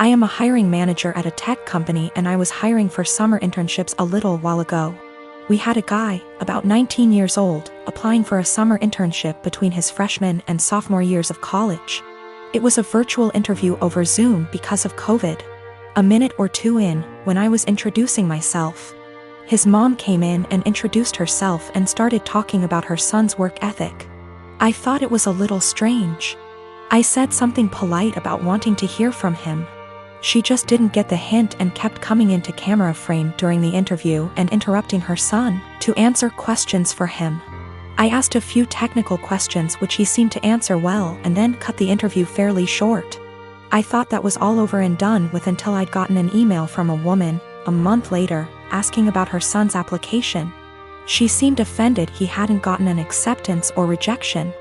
I am a hiring manager at a tech company and I was hiring for summer internships a little while ago. We had a guy, about 19 years old, applying for a summer internship between his freshman and sophomore years of college. It was a virtual interview over Zoom because of COVID. A minute or two in, when I was introducing myself, his mom came in and introduced herself and started talking about her son's work ethic. I thought it was a little strange. I said something polite about wanting to hear from him. She just didn't get the hint and kept coming into camera frame during the interview and interrupting her son to answer questions for him. I asked a few technical questions which he seemed to answer well and then cut the interview fairly short. I thought that was all over and done with until I'd gotten an email from a woman, a month later, asking about her son's application. She seemed offended he hadn't gotten an acceptance or rejection.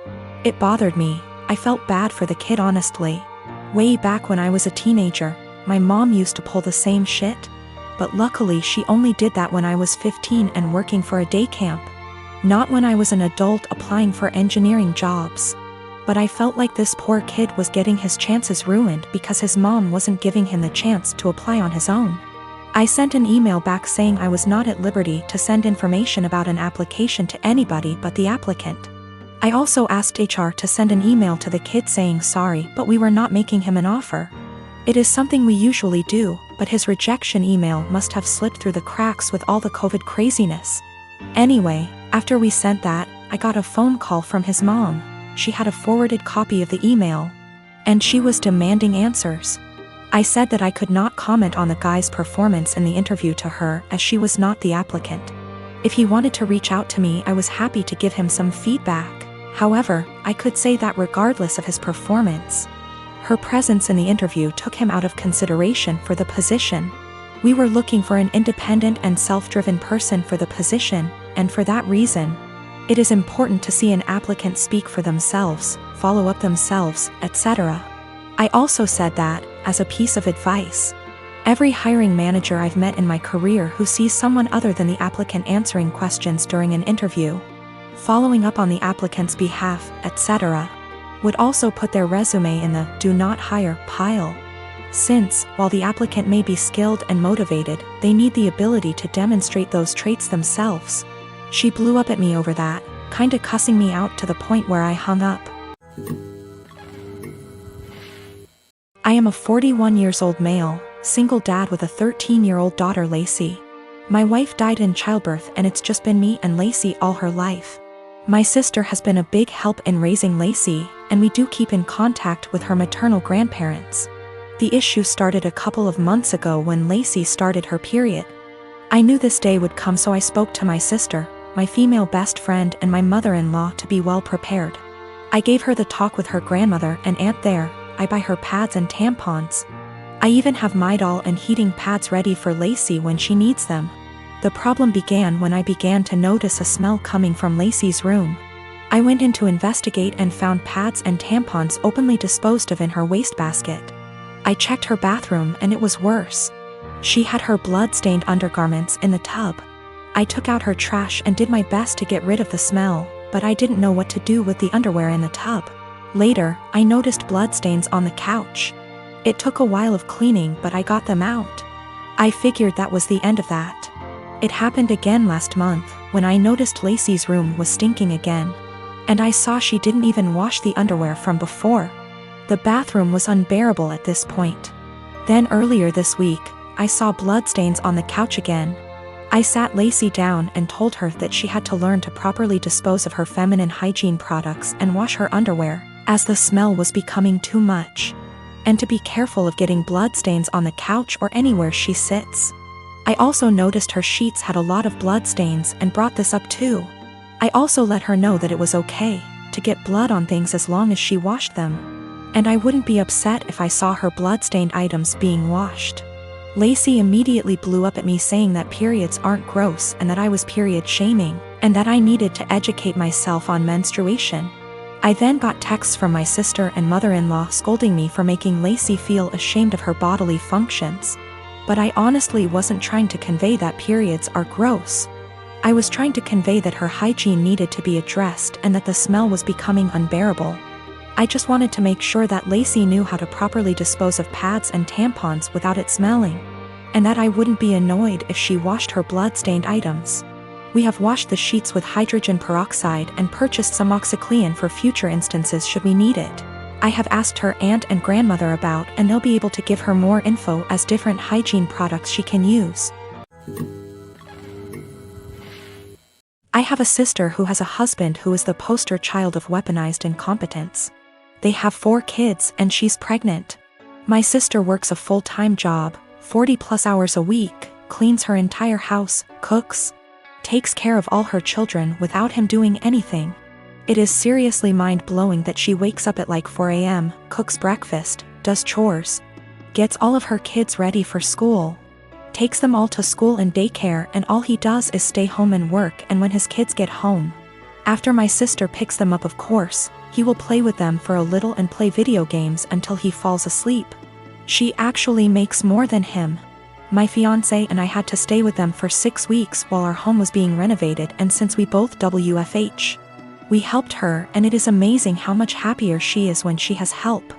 It bothered me. I felt bad for the kid honestly. Way back when I was a teenager, my mom used to pull the same shit. But luckily she only did that when I was 15 and working for a day camp. Not when I was an adult applying for engineering jobs. But I felt like this poor kid was getting his chances ruined because his mom wasn't giving him the chance to apply on his own. I sent an email back saying I was not at liberty to send information about an application to anybody but the applicant. I also asked HR to send an email to the kid saying sorry, but we were not making him an offer. It is something we usually do, but his rejection email must have slipped through the cracks with all the COVID craziness. Anyway, after we sent that, I got a phone call from his mom. She had a forwarded copy of the email, and she was demanding answers. I said that I could not comment on the guy's performance in the interview to her as she was not the applicant. If he wanted to reach out to me, I was happy to give him some feedback. However, I could say that regardless of his performance, her presence in the interview took him out of consideration for the position. We were looking for an independent and self-driven person for the position, and for that reason, it is important to see an applicant speak for themselves, follow up themselves, etc. I also said that, as a piece of advice, every hiring manager I've met in my career who sees someone other than the applicant answering questions during an interview, following up on the applicant's behalf, etc., would also put their resume in the "do not hire" pile. Since, while the applicant may be skilled and motivated, they need the ability to demonstrate those traits themselves. She blew up at me over that, kinda cussing me out to the point where I hung up. I am a 41 years old male, single dad with a 13-year-old daughter Lacey. My wife died in childbirth and it's just been me and Lacey all her life. My sister has been a big help in raising Lacey, and we do keep in contact with her maternal grandparents. The issue started a couple of months ago when Lacey started her period. I knew this day would come, so I spoke to my sister, my female best friend, and my mother-in-law to be well prepared. I gave her the talk with her grandmother and aunt there. I buy her pads and tampons. I even have Midol and heating pads ready for Lacey when she needs them. The problem began when I began to notice a smell coming from Lacey's room. I went in to investigate and found pads and tampons openly disposed of in her wastebasket. I checked her bathroom and it was worse. She had her blood-stained undergarments in the tub. I took out her trash and did my best to get rid of the smell, but I didn't know what to do with the underwear in the tub. Later, I noticed bloodstains on the couch. It took a while of cleaning, but I got them out. I figured that was the end of that. It happened again last month, when I noticed Lacey's room was stinking again. And I saw she didn't even wash the underwear from before. The bathroom was unbearable at this point. Then earlier this week, I saw bloodstains on the couch again. I sat Lacey down and told her that she had to learn to properly dispose of her feminine hygiene products and wash her underwear, as the smell was becoming too much. And to be careful of getting bloodstains on the couch or anywhere she sits. I also noticed her sheets had a lot of bloodstains and brought this up too. I also let her know that it was okay to get blood on things as long as she washed them. And I wouldn't be upset if I saw her bloodstained items being washed. Lacey immediately blew up at me saying that periods aren't gross and that I was period shaming, and that I needed to educate myself on menstruation. I then got texts from my sister and mother-in-law scolding me for making Lacey feel ashamed of her bodily functions. But I honestly wasn't trying to convey that periods are gross. I was trying to convey that her hygiene needed to be addressed and that the smell was becoming unbearable. I just wanted to make sure that Lacey knew how to properly dispose of pads and tampons without it smelling, and that I wouldn't be annoyed if she washed her blood-stained items. We have washed the sheets with hydrogen peroxide and purchased some OxyClean for future instances should we need it. I have asked her aunt and grandmother about, and they'll be able to give her more info as different hygiene products she can use. I have a sister who has a husband who is the poster child of weaponized incompetence. They have 4 kids and she's pregnant. My sister works a full-time job, 40+ hours a week, cleans her entire house, cooks, takes care of all her children without him doing anything. It is seriously mind-blowing that she wakes up at like 4 a.m., cooks breakfast, does chores, gets all of her kids ready for school, takes them all to school and daycare, and all he does is stay home and work. And when his kids get home, after my sister picks them up, of course, he will play with them for a little and play video games until he falls asleep. She actually makes more than him. My fiancé and I had to stay with them for 6 weeks while our home was being renovated, and since we both WFH, we helped her, and it is amazing how much happier she is when she has help.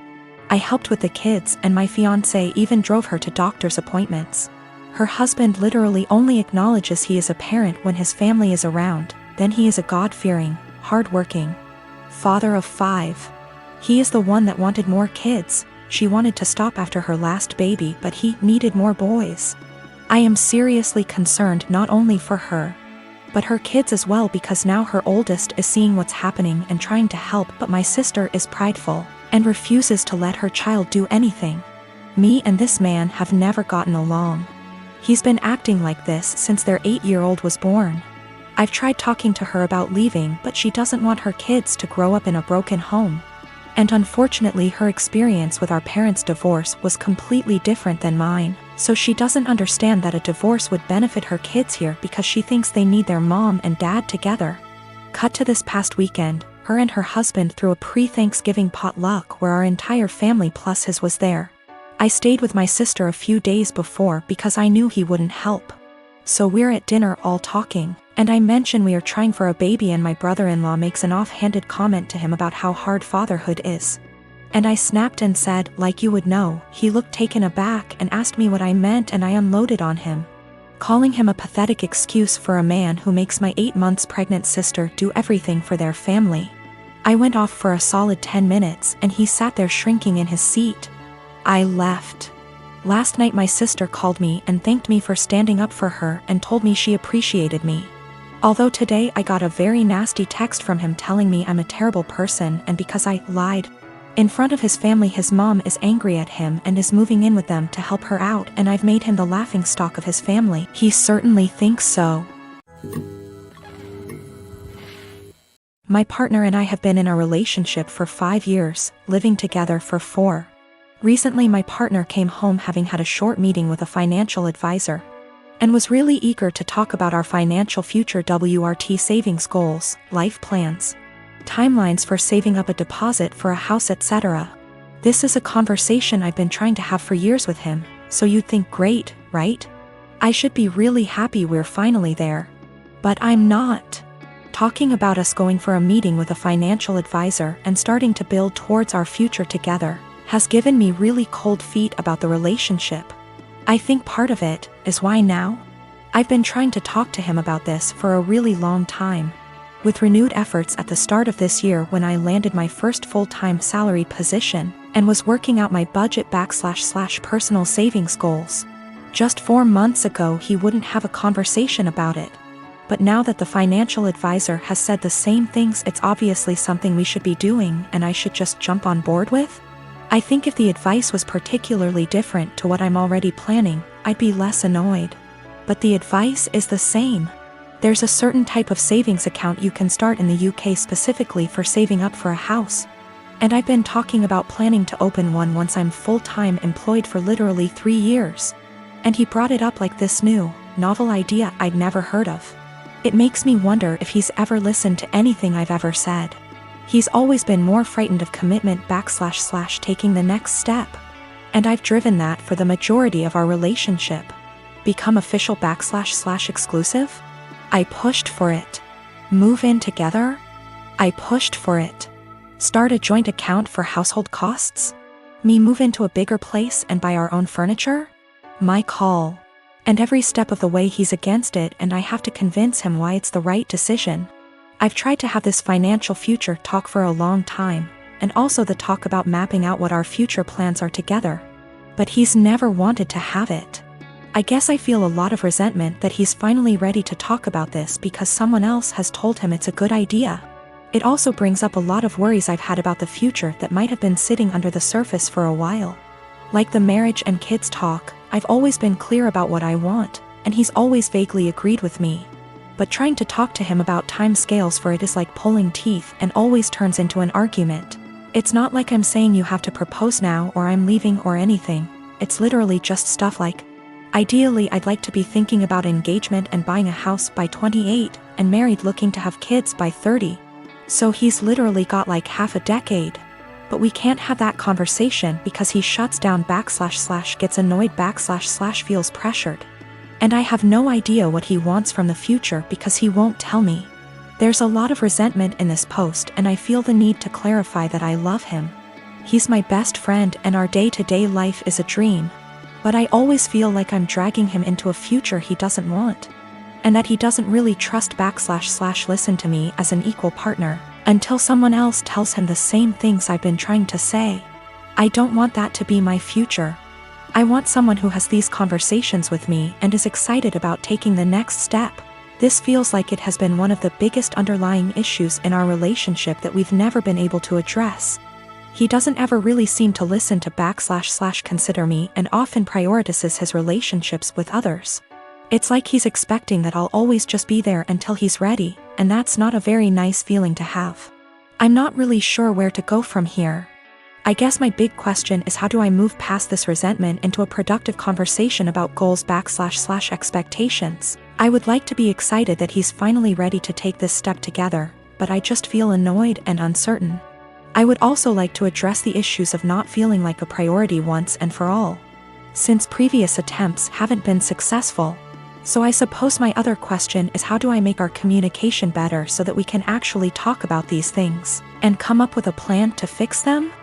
I helped with the kids, and my fiancé even drove her to doctor's appointments. Her husband literally only acknowledges he is a parent when his family is around, then he is a God-fearing, hard-working father of 5. He is the one that wanted more kids. She wanted to stop after her last baby, but he needed more boys. I am seriously concerned not only for her, but her kids as well, because now her oldest is seeing what's happening and trying to help, but my sister is prideful and refuses to let her child do anything. Me and this man have never gotten along. He's been acting like this since their 8-year-old was born. I've tried talking to her about leaving, but she doesn't want her kids to grow up in a broken home. And unfortunately, her experience with our parents' divorce was completely different than mine, so she doesn't understand that a divorce would benefit her kids here because she thinks they need their mom and dad together. Cut to this past weekend, her and her husband threw a pre-Thanksgiving potluck where our entire family plus his was there. I stayed with my sister a few days before because I knew he wouldn't help. So we're at dinner all talking, and I mention we are trying for a baby, and my brother-in-law makes an offhanded comment to him about how hard fatherhood is. And I snapped and said, like you would know. He looked taken aback and asked me what I meant, and I unloaded on him, calling him a pathetic excuse for a man who makes my 8 months pregnant sister do everything for their family. I went off for a solid 10 minutes, and he sat there shrinking in his seat. I left. Last night my sister called me and thanked me for standing up for her and told me she appreciated me. Although today I got a very nasty text from him telling me I'm a terrible person, and because I lied in front of his family, his mom is angry at him and is moving in with them to help her out, and I've made him the laughingstock of his family. He certainly thinks so. My partner and I have been in a relationship for 5 years, living together for 4. Recently my partner came home having had a short meeting with a financial advisor, and was really eager to talk about our financial future, WRT savings goals, life plans, timelines for saving up a deposit for a house, etc. This is a conversation I've been trying to have for years with him, so you'd think great, right? I should be really happy we're finally there. But I'm not. Talking about us going for a meeting with a financial advisor and starting to build towards our future together has given me really cold feet about the relationship. I think part of it is why now? I've been trying to talk to him about this for a really long time, with renewed efforts at the start of this year when I landed my first full-time salaried position and was working out my budget / personal savings goals. Just 4 months ago he wouldn't have a conversation about it. But now that the financial advisor has said the same things, it's obviously something we should be doing, and I should just jump on board with? I think if the advice was particularly different to what I'm already planning, I'd be less annoyed. But the advice is the same. There's a certain type of savings account you can start in the UK specifically for saving up for a house. And I've been talking about planning to open one once I'm full-time employed for literally 3 years. And he brought it up like this new, novel idea I'd never heard of. It makes me wonder if he's ever listened to anything I've ever said. He's always been more frightened of commitment / taking the next step. And I've driven that for the majority of our relationship. Become official / exclusive? I pushed for it. Move in together? I pushed for it. Start a joint account for household costs? Me move into a bigger place and buy our own furniture? My call. And every step of the way he's against it, and I have to convince him why it's the right decision. I've tried to have this financial future talk for a long time, and also the talk about mapping out what our future plans are together. But he's never wanted to have it. I guess I feel a lot of resentment that he's finally ready to talk about this because someone else has told him it's a good idea. It also brings up a lot of worries I've had about the future that might have been sitting under the surface for a while. Like the marriage and kids talk, I've always been clear about what I want, and he's always vaguely agreed with me. But trying to talk to him about time scales for it is like pulling teeth and always turns into an argument. It's not like I'm saying you have to propose now or I'm leaving or anything. It's literally just stuff like, ideally I'd like to be thinking about engagement and buying a house by 28 and married looking to have kids by 30. So he's literally got like half a decade. But we can't have that conversation because he shuts down / gets annoyed / feels pressured. And I have no idea what he wants from the future because he won't tell me. There's a lot of resentment in this post and I feel the need to clarify that I love him. He's my best friend and our day-to-day life is a dream. But I always feel like I'm dragging him into a future he doesn't want. And that he doesn't really trust / listen to me as an equal partner, until someone else tells him the same things I've been trying to say. I don't want that to be my future. I want someone who has these conversations with me and is excited about taking the next step. This feels like it has been one of the biggest underlying issues in our relationship that we've never been able to address. He doesn't ever really seem to listen to / consider me and often prioritizes his relationships with others. It's like he's expecting that I'll always just be there until he's ready, and that's not a very nice feeling to have. I'm not really sure where to go from here. I guess my big question is, how do I move past this resentment into a productive conversation about goals / expectations? I would like to be excited that he's finally ready to take this step together, but I just feel annoyed and uncertain. I would also like to address the issues of not feeling like a priority once and for all, since previous attempts haven't been successful. So I suppose my other question is, how do I make our communication better so that we can actually talk about these things and come up with a plan to fix them?